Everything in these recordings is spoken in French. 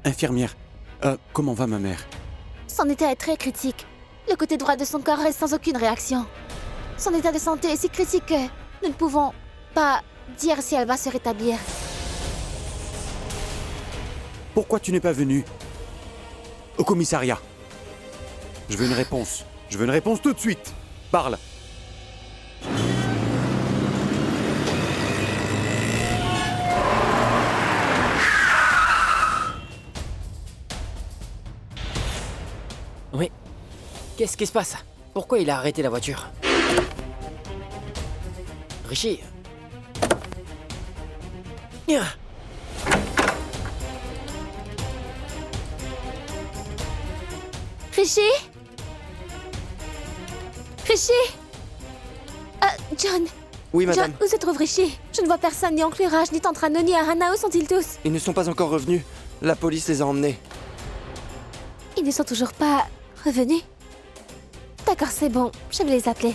Infirmière, comment va ma mère? Son état est très critique. Le côté droit de son corps reste sans aucune réaction. Son état de santé est si critique que nous ne pouvons pas dire si elle va se rétablir. Pourquoi tu n'es pas venu au commissariat? Je veux une réponse. Je veux une réponse tout de suite. Parle. Oui. Qu'est-ce qui se passe? Pourquoi il a arrêté la voiture? Rishi. Ah. Rishi? Rishi? John. Oui, madame. John, où se trouve Rishi? Je ne vois personne, ni Oncle Raj, ni Tante Rano, ni Ahana. Où sont-ils tous? Ils ne sont pas encore revenus. La police les a emmenés. Ils ne sont toujours pas revenus? D'accord, c'est bon. Je vais les appeler.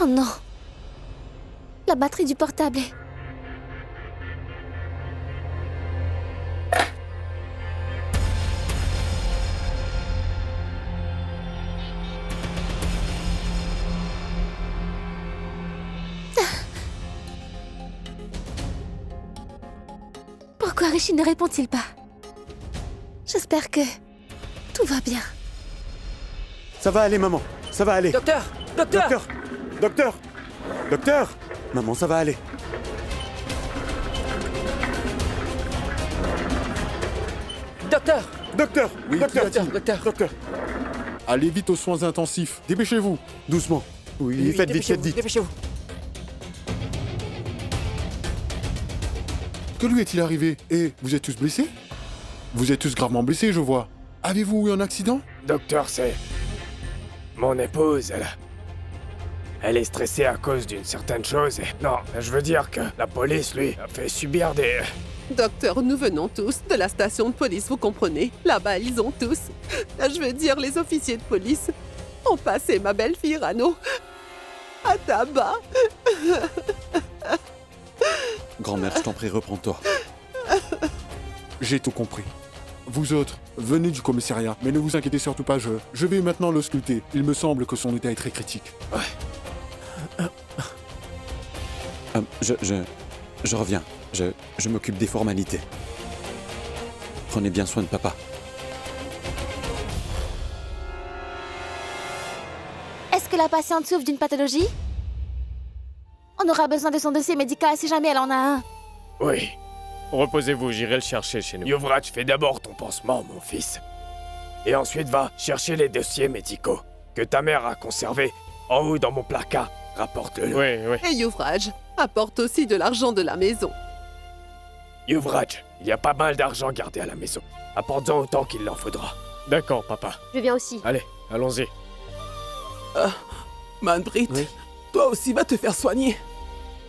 Oh non. La batterie du portable est... Pourquoi Rishi ne répond-il pas? J'espère que tout va bien. Ça va aller, maman. Ça va aller. Docteur! Docteur! Docteur! Docteur! Docteur! Maman, ça va aller. Docteur! Docteur! Oui, Docteur! qu'y a-t-il? Docteur! Allez vite aux soins intensifs. Dépêchez-vous. Doucement. Oui, faites vite, faites dépêchez-vous, vite. dépêchez-vous. Que lui est-il arrivé? Et vous êtes tous blessés? Vous êtes tous gravement blessés, je vois. Avez-vous eu un accident? Docteur, c'est... mon épouse, elle est stressée à cause d'une certaine chose et... Non, je veux dire que la police, lui, a fait subir des... Docteur, nous venons tous de la station de police, vous comprenez? Là-bas, ils ont tous... Je veux dire, les officiers de police ont passé ma belle-fille Rano à tabac. Grand-mère, je t'en prie, reprends-toi. J'ai tout compris. Vous autres, venez du commissariat, mais ne vous inquiétez surtout pas, je vais maintenant l'ausculter. Il me semble que son état est très critique. Je reviens. Je m'occupe des formalités. Prenez bien soin de papa. Est-ce que la patiente souffre d'une pathologie? On aura besoin de son dossier médical si jamais elle en a un. Oui. Reposez-vous, j'irai le chercher chez nous. Yuvraj, fais d'abord ton pansement, mon fils. Et ensuite va chercher les dossiers médicaux que ta mère a conservés en haut dans mon placard. Rapporte-le. Oui. Et Yuvraj apporte aussi de l'argent de la maison. Yuvraj, il y a pas mal d'argent gardé à la maison. Apporte-en autant qu'il en faudra. D'accord, papa. Je viens aussi. Allez, allons-y. Manpreet, Oui. toi aussi va te faire soigner.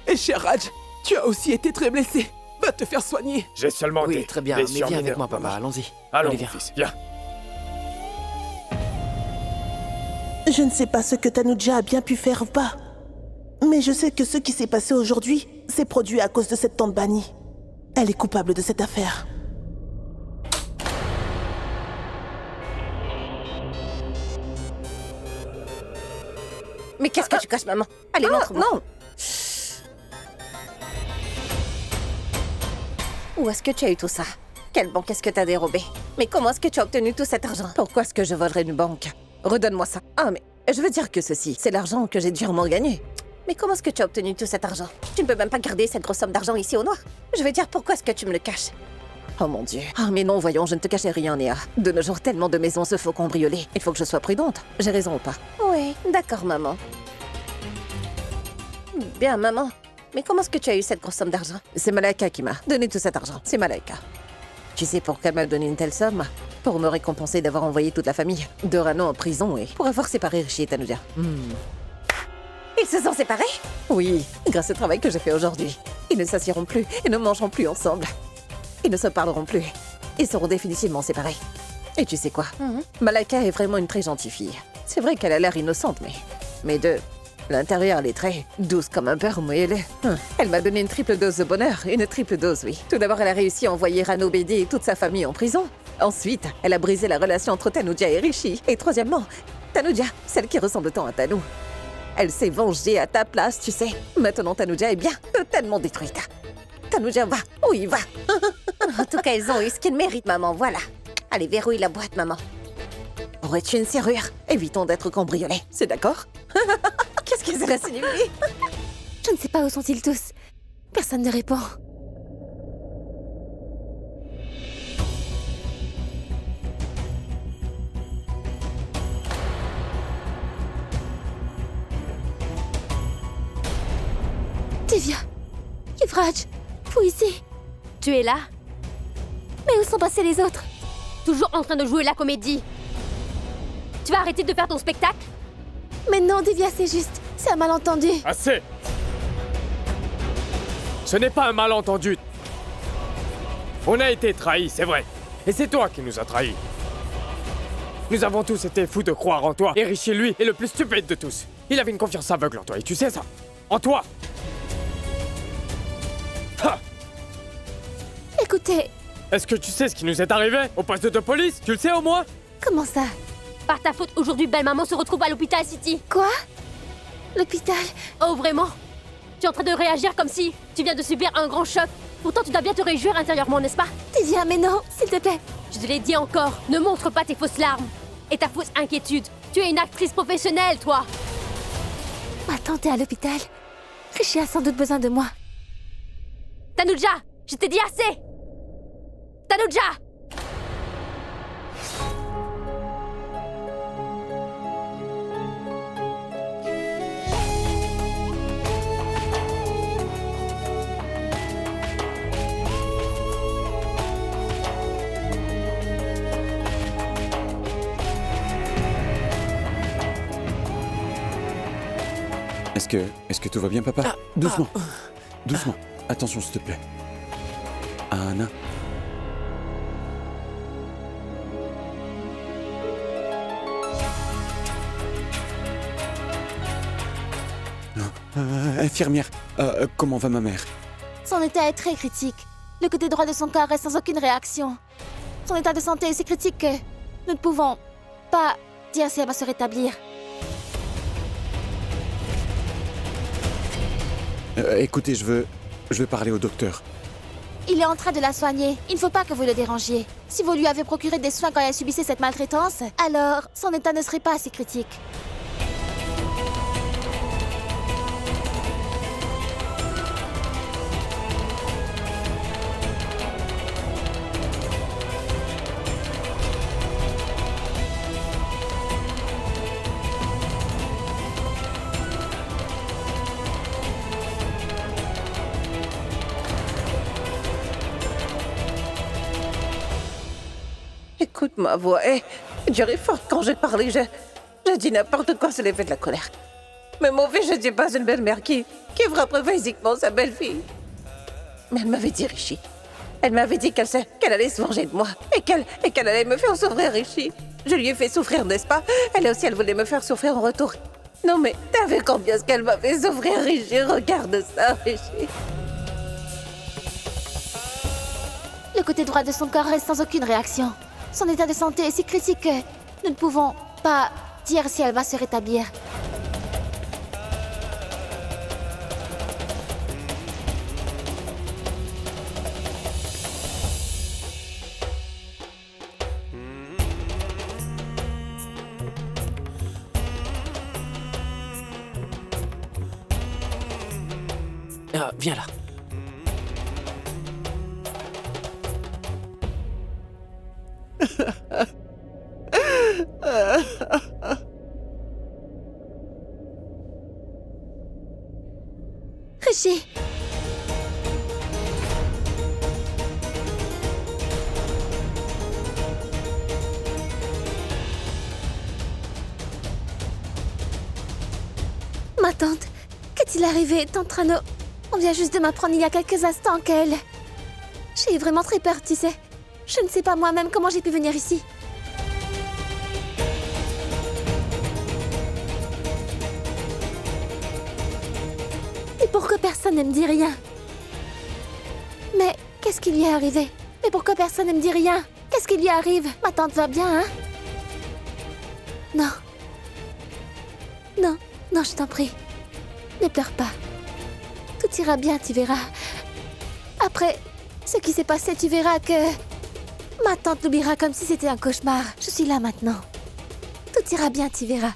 Et cher Raj, tu as aussi été très blessé. Va te faire soigner. J'ai seulement Oui, des très bien, mais blessures viens avec mineures, moi, papa, maman. allons-y. Allons, Allez, mon viens. fils, viens. Je ne sais pas ce que Tanuja a bien pu faire ou pas. Mais je sais que ce qui s'est passé aujourd'hui s'est produit à cause de cette tante bannie. Elle est coupable de cette affaire. Mais qu'est-ce que tu caches, maman? Allez, montre-moi. Non. Où est-ce que tu as eu tout ça? Quelle banque est-ce que t'as dérobé? Mais comment est-ce que tu as obtenu tout cet argent? Pourquoi est-ce que je volerais une banque? Redonne-moi ça. Ah, mais je veux dire que ceci, c'est l'argent que j'ai durement gagné. Mais comment est-ce que tu as obtenu tout cet argent? Tu ne peux même pas garder cette grosse somme d'argent ici au noir. Je veux dire, pourquoi est-ce que tu me le caches? Oh mon Dieu. Ah mais non, voyons, je ne te cachais rien, Néa. De nos jours, tellement de maisons se font cambrioler. Il faut que je sois prudente. J'ai raison ou pas? Oui, d'accord, maman. Bien, maman. Mais comment est-ce que tu as eu cette grosse somme d'argent? C'est Malaika qui m'a donné tout cet argent. C'est Malaika. Tu sais pourquoi elle m'a donné une telle somme? Pour me récompenser d'avoir envoyé toute la famille de Rano en prison et pour avoir séparé Rishi et Tanuja. Ils se sont séparés? Oui, grâce au travail que j'ai fait aujourd'hui. Ils ne s'assieront plus et ne mangeront plus ensemble. Ils ne se parleront plus. Ils seront définitivement séparés. Et tu sais quoi? Malaika est vraiment une très gentille fille. C'est vrai qu'elle a l'air innocente, mais... L'intérieur, elle est très douce comme un beurre moelleux. Elle m'a donné une triple dose de bonheur. Une triple dose, oui. Tout d'abord, elle a réussi à envoyer Rano Bedi et toute sa famille en prison. Ensuite, elle a brisé la relation entre Tanuja et Rishi. Et troisièmement, Tanuja, celle qui ressemble tant à Tanu. Elle s'est vengée à ta place, tu sais. Maintenant, Tanuja est bien totalement détruite. Tanuja va. Oui, va. En tout cas, ils ont eu ce qu'ils méritent, maman. Voilà. Allez, verrouille la boîte, maman. Aurais-tu une serrure? Évitons d'être cambriolés. C'est d'accord? Qu'est-ce que cela signifie? Je ne sais pas où sont-ils tous. Personne ne répond. Divya, Yuvraj, vous ici? Tu es là? Mais où sont passés les autres? Toujours en train de jouer la comédie. Tu vas arrêter de faire ton spectacle? Mais non, Divya, c'est juste. C'est un malentendu. Assez! Ce n'est pas un malentendu. On a été trahis, c'est vrai. Et c'est toi qui nous as trahis. Nous avons tous été fous de croire en toi. Et Rishi, lui, est le plus stupide de tous. Il avait une confiance aveugle en toi, et tu sais ça. En toi. Ha! Écoutez... Est-ce que tu sais ce qui nous est arrivé au poste de police? Tu le sais au moins? Comment ça? Par ta faute, aujourd'hui, belle-maman se retrouve à l'hôpital City. Quoi? L'hôpital? Oh, vraiment? Tu es en train de réagir comme si tu viens de subir un grand choc. Pourtant, tu dois bien te réjouir intérieurement, n'est-ce pas? Divya, mais non, s'il te plaît. Je te l'ai dit encore, ne montre pas tes fausses larmes. Et ta fausse inquiétude. Tu es une actrice professionnelle, toi. Ma tante est à l'hôpital. Rishi a sans doute besoin de moi. Tanuja, je t'ai dit assez! Tanuja! Est-ce que tout va bien, papa? Doucement. Doucement. Attention, s'il te plaît. Anna. Infirmière, comment va ma mère? Son état est très critique. Le côté droit de son corps reste sans aucune réaction. Son état de santé est si critique que nous ne pouvons pas dire si elle va se rétablir. Écoutez, je veux parler au docteur. Il est en train de la soigner. Il ne faut pas que vous le dérangiez. Si vous lui avez procuré des soins quand elle subissait cette maltraitance, alors son état ne serait pas si critique. Écoute ma voix, Dieu est forte quand je parle, je dis n'importe quoi sous l'effet de la colère. Mais mon fils, je ne suis pas une belle-mère qui frappe physiquement sa belle-fille. Mais elle m'avait dit, Rishi. Elle m'avait dit qu'elle allait se venger de moi et qu'elle allait me faire souffrir, Rishi. Je lui ai fait souffrir, n'est-ce pas? Elle aussi, elle voulait me faire souffrir en retour. Non mais, t'as vu combien ce qu'elle m'a fait souffrir, Rishi? Regarde ça, Rishi. Le côté droit de son corps reste sans aucune réaction. Son état de santé est si critique que nous ne pouvons pas dire si elle va se rétablir. Viens là. Rishi! Ma tante, qu'est-il arrivé, tante Rano? On vient juste de m'apprendre il y a quelques instants qu'elle... J'ai vraiment très peur, tu sais. Je ne sais pas moi-même comment j'ai pu venir ici. pourquoi personne ne me dit rien? Mais qu'est-ce qui lui est arrivé? Mais pourquoi personne ne me dit rien? Qu'est-ce qui lui arrive? Ma tante va bien, hein? Non. Non, non, je t'en prie. Ne pleure pas. Tout ira bien, tu verras. Après ce qui s'est passé, tu verras que... ma tante l'oubliera comme si c'était un cauchemar. Je suis là maintenant. Tout ira bien, tu verras.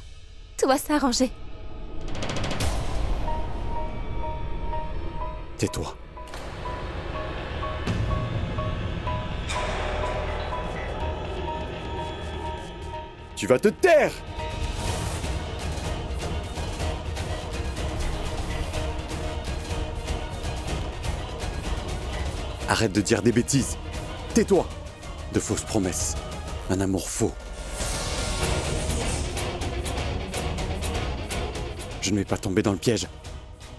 Tout va s'arranger. Tais-toi. Tu vas te taire! Arrête de dire des bêtises. Tais-toi. De fausses promesses. Un amour faux. Je ne vais pas tomber dans le piège.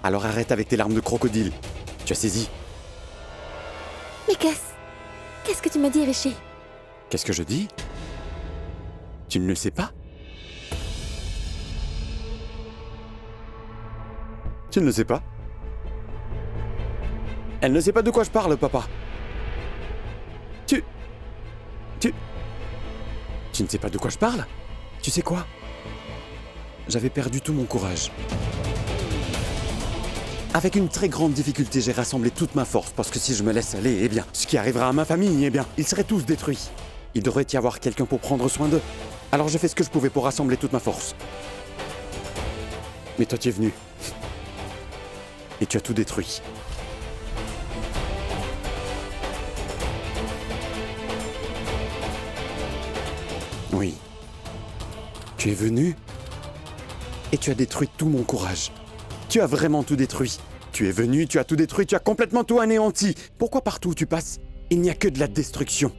Alors arrête avec tes larmes de crocodile. Tu as saisi? Mais qu'est-ce que tu me dis, Rishi? Qu'est-ce que je dis? Tu ne le sais pas? Tu ne le sais pas? Elle ne sait pas de quoi je parle, papa. Tu ne sais pas de quoi je parle? Tu sais quoi? J'avais perdu tout mon courage. Avec une très grande difficulté, j'ai rassemblé toute ma force, parce que si je me laisse aller, eh bien, ce qui arrivera à ma famille, eh bien, ils seraient tous détruits. Il devrait y avoir quelqu'un pour prendre soin d'eux. Alors j'ai fait ce que je pouvais pour rassembler toute ma force. Mais toi, tu es venu. Et tu as tout détruit. Oui. Tu es venu et tu as détruit tout mon courage. Tu as vraiment tout détruit. Tu es venu, tu as tout détruit, tu as complètement tout anéanti. Pourquoi partout où tu passes, il n'y a que de la destruction?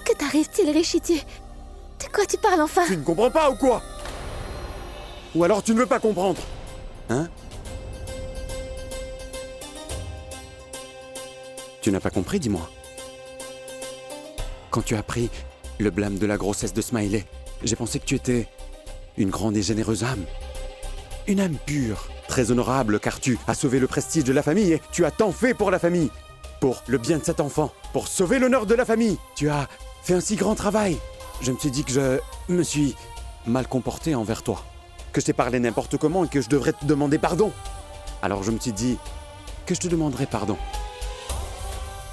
Que t'arrive-t-il, Rishi? De quoi tu parles enfin? Tu ne comprends pas ou quoi? Ou alors tu ne veux pas comprendre? Hein? Tu n'as pas compris, dis-moi. Quand tu as appris le blâme de la grossesse de Smiley, j'ai pensé que tu étais une grande et généreuse âme. Une âme pure, très honorable, car tu as sauvé le prestige de la famille et tu as tant fait pour la famille, pour le bien de cet enfant, pour sauver l'honneur de la famille. Tu as fait un si grand travail. Je me suis dit que je me suis mal comporté envers toi, que je t'ai parlé n'importe comment et que je devrais te demander pardon. Alors je me suis dit que je te demanderais pardon.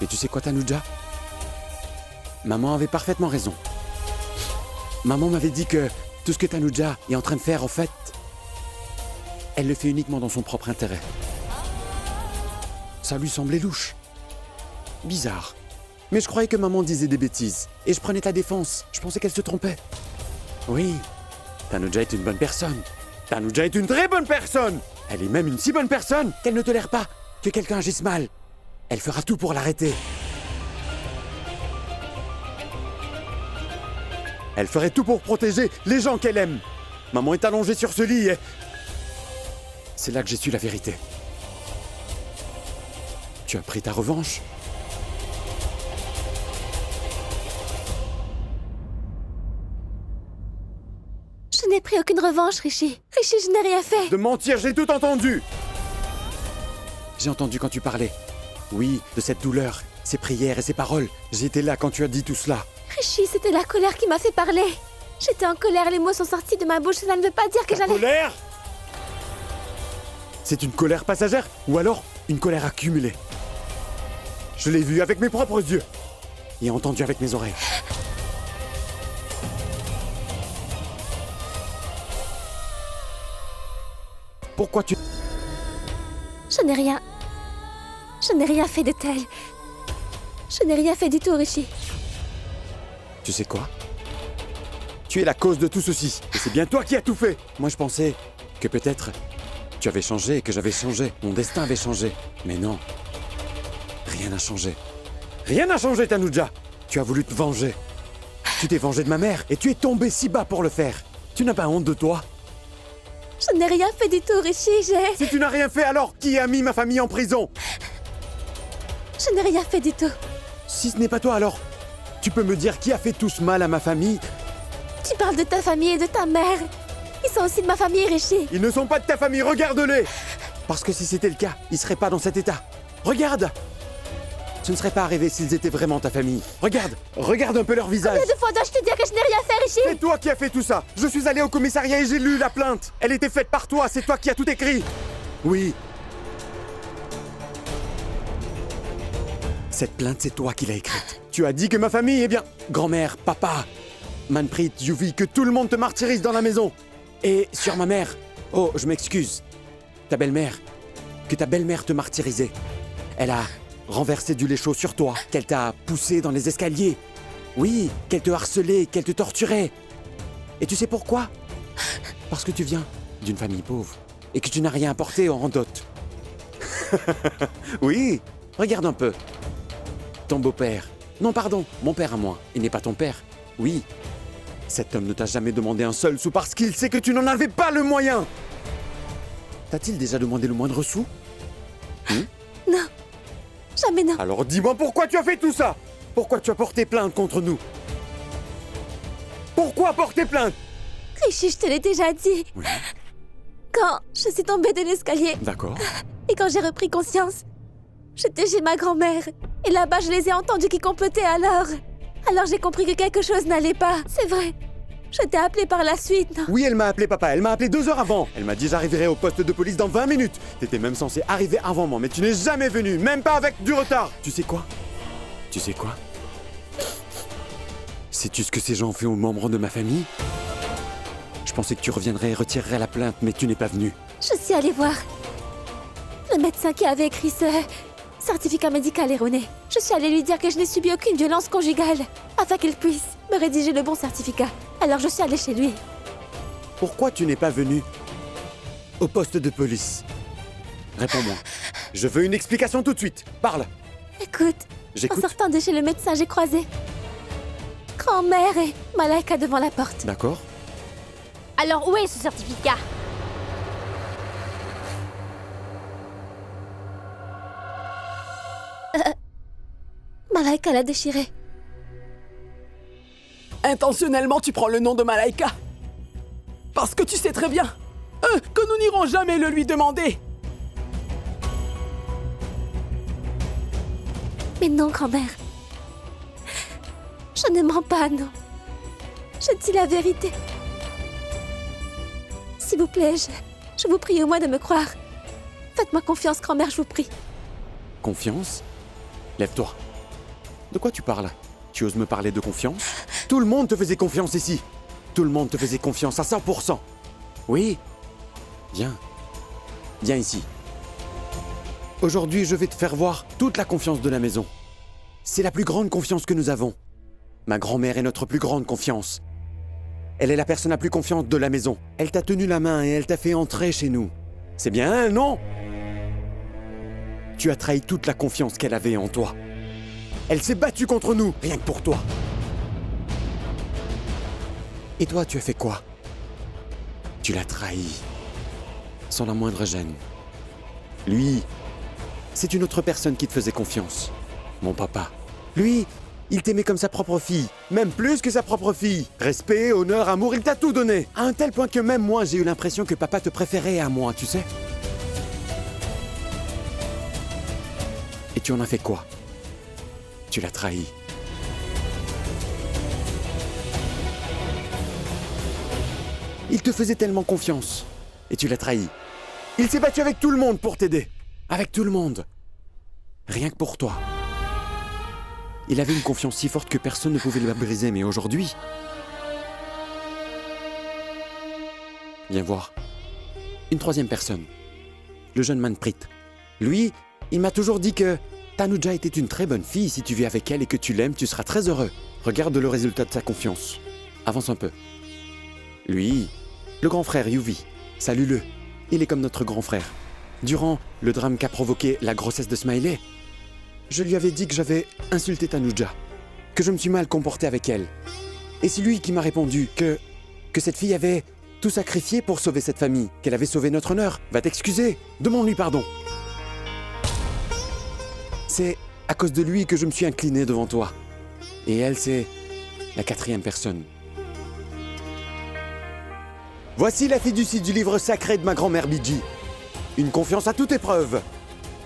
Et tu sais quoi, Tanuja? Maman avait parfaitement raison. Maman m'avait dit que tout ce que Tanuja est en train de faire, en fait, elle le fait uniquement dans son propre intérêt. Ça lui semblait louche. Bizarre. Mais je croyais que maman disait des bêtises. Et je prenais ta défense. Je pensais qu'elle se trompait. Oui, Tanuja est une bonne personne. Tanuja est une très bonne personne. Elle est même une si bonne personne qu'elle ne tolère pas que quelqu'un agisse mal. Elle fera tout pour l'arrêter. Elle ferait tout pour protéger les gens qu'elle aime. Maman est allongée sur ce lit et... C'est là que j'ai su la vérité. Tu as pris ta revanche? Je n'ai pris aucune revanche, Rishi. Rishi, je n'ai rien fait. De mentir, j'ai tout entendu. J'ai entendu quand tu parlais. Oui, de cette douleur, ces prières et ces paroles. J'étais là quand tu as dit tout cela. Rishi, c'était la colère qui m'a fait parler. J'étais en colère, les mots sont sortis de ma bouche, ça ne veut pas dire que j'allais... Colère? C'est une colère passagère ou alors une colère accumulée? Je l'ai vue avec mes propres yeux et entendu avec mes oreilles. Pourquoi tu... Je n'ai rien fait de tel. Je n'ai rien fait du tout, Rishi. Tu sais quoi? Tu es la cause de tout ceci. Et c'est bien toi qui as tout fait. Moi, je pensais que peut-être tu avais changé et que j'avais changé. Mon destin avait changé. Mais non. Rien n'a changé. Rien n'a changé, Tanuja. Tu as voulu te venger. Tu t'es vengé de ma mère et tu es tombé si bas pour le faire. Tu n'as pas honte de toi? Je n'ai rien fait du tout, Rishi, Si tu n'as rien fait, alors qui a mis ma famille en prison? Je n'ai rien fait du tout. Si ce n'est pas toi, alors tu peux me dire qui a fait tout ce mal à ma famille? Tu parles de ta famille et de ta mère. Ils sont aussi de ma famille, Rishi. Ils ne sont pas de ta famille, regarde-les! Parce que si c'était le cas, ils seraient pas dans cet état. Regarde! Ce ne serait pas arrivé s'ils étaient vraiment ta famille. Regarde un peu leur visage. Combien de fois dois-je te dire que je n'ai rien fait, Rishi? C'est toi qui as fait tout ça. Je suis allé au commissariat et j'ai lu la plainte. Elle était faite par toi, c'est toi qui as tout écrit. Oui. Cette plainte, c'est toi qui l'as écrite. Tu as dit que ma famille, eh bien, grand-mère, papa, Manpreet, Yuvi, que tout le monde te martyrise dans la maison. Et sur ma mère. Oh, je m'excuse. Ta belle-mère. Que ta belle-mère te martyrisait. Elle a renversé du lait chaud sur toi, qu'elle t'a poussé dans les escaliers. Oui, qu'elle te harcelait, qu'elle te torturait. Et tu sais pourquoi? Parce que tu viens d'une famille pauvre et que tu n'as rien apporté en dot. Oui, regarde un peu. Ton beau-père. Non, pardon, mon père à moi. Il n'est pas ton père. Oui. Cet homme ne t'a jamais demandé un seul sou parce qu'il sait que tu n'en avais pas le moyen. T'a-t-il déjà demandé le moindre sou? Non. Jamais non. Alors dis-moi pourquoi tu as fait tout ça? Pourquoi tu as porté plainte contre nous? Pourquoi porter plainte? Rishi, je te l'ai déjà dit. Oui. Quand je suis tombée de l'escalier D'accord. et quand j'ai repris conscience, j'étais chez ma grand-mère. Et là-bas, je les ai entendus qui complotaient alors. Alors j'ai compris que quelque chose n'allait pas. C'est vrai. Je t'ai appelé par la suite, non? Oui, elle m'a appelé, papa. Elle m'a appelé 2 heures avant. Elle m'a dit j'arriverai au poste de police dans 20 minutes. T'étais même censé arriver avant moi, mais tu n'es jamais venu, même pas avec du retard. Tu sais quoi? Sais-tu ce que ces gens ont fait aux membres de ma famille? Je pensais que tu reviendrais et retirerais la plainte, mais tu n'es pas venu. Je suis allée voir le médecin qui avait écrit ce certificat médical erroné. Je suis allée lui dire que je n'ai subi aucune violence conjugale, afin qu'il puisse me rédiger le bon certificat. Alors je suis allée chez lui. Pourquoi tu n'es pas venu au poste de police? Réponds-moi. Je veux une explication tout de suite. Parle. Écoute, en J'écoute. sortant de chez le médecin, j'ai croisé grand-mère et Malaika devant la porte. D'accord. Alors où est ce certificat? Malaika l'a déchiré. Intentionnellement, tu prends le nom de Malaika. Parce que tu sais très bien que nous n'irons jamais le lui demander. Mais non, grand-mère. Je ne mens pas, non. Je dis la vérité. S'il vous plaît, je vous prie au moins de me croire. Faites-moi confiance, grand-mère, je vous prie. Confiance? Lève-toi. De quoi tu parles? Tu oses me parler de confiance? Tout le monde te faisait confiance ici. Tout le monde te faisait confiance à 100%. Oui. Viens. Viens ici. Aujourd'hui, je vais te faire voir toute la confiance de la maison. C'est la plus grande confiance que nous avons. Ma grand-mère est notre plus grande confiance. Elle est la personne la plus confiante de la maison. Elle t'a tenu la main et elle t'a fait entrer chez nous. C'est bien elle, non? Tu as trahi toute la confiance qu'elle avait en toi. Elle s'est battue contre nous, rien que pour toi. Et toi, tu as fait quoi? Tu l'as trahi. Sans la moindre gêne. Lui, c'est une autre personne qui te faisait confiance. Mon papa. Lui, il t'aimait comme sa propre fille. Même plus que sa propre fille. Respect, honneur, amour, il t'a tout donné. À un tel point que même moi, j'ai eu l'impression que papa te préférait à moi, tu sais. Et tu en as fait quoi? Tu l'as trahi. Il te faisait tellement confiance. Et tu l'as trahi. Il s'est battu avec tout le monde pour t'aider. Avec tout le monde. Rien que pour toi. Il avait une confiance si forte que personne ne pouvait la briser, mais aujourd'hui... Viens voir. Une troisième personne. Le jeune Manpreet. Lui, il m'a toujours dit que Tanuja était une très bonne fille. Si tu vis avec elle et que tu l'aimes, tu seras très heureux. Regarde le résultat de sa confiance. Avance un peu. Lui, le grand frère Yuvi. Salue-le. Il est comme notre grand frère. Durant le drame qu'a provoqué la grossesse de Smiley, je lui avais dit que j'avais insulté Tanuja, que je me suis mal comporté avec elle. Et c'est lui qui m'a répondu que cette fille avait tout sacrifié pour sauver cette famille, qu'elle avait sauvé notre honneur. Va t'excuser, demande-lui pardon. C'est à cause de lui que je me suis incliné devant toi. Et elle, c'est la quatrième personne. Voici la fiducie du livre sacré de ma grand-mère Bidji. Une confiance à toute épreuve.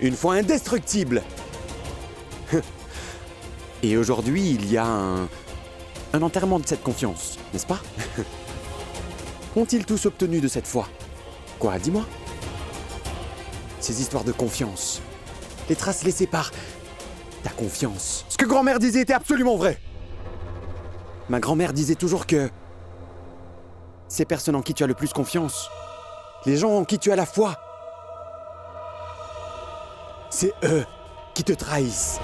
Une foi indestructible. Et aujourd'hui, il y a un enterrement de cette confiance, n'est-ce pas? Qu'ont-ils tous obtenu de cette foi? Quoi, dis-moi? Ces histoires de confiance. Les traces laissées par ta confiance. Ce que grand-mère disait était absolument vrai. Ma grand-mère disait toujours que ces personnes en qui tu as le plus confiance, les gens en qui tu as la foi, c'est eux qui te trahissent.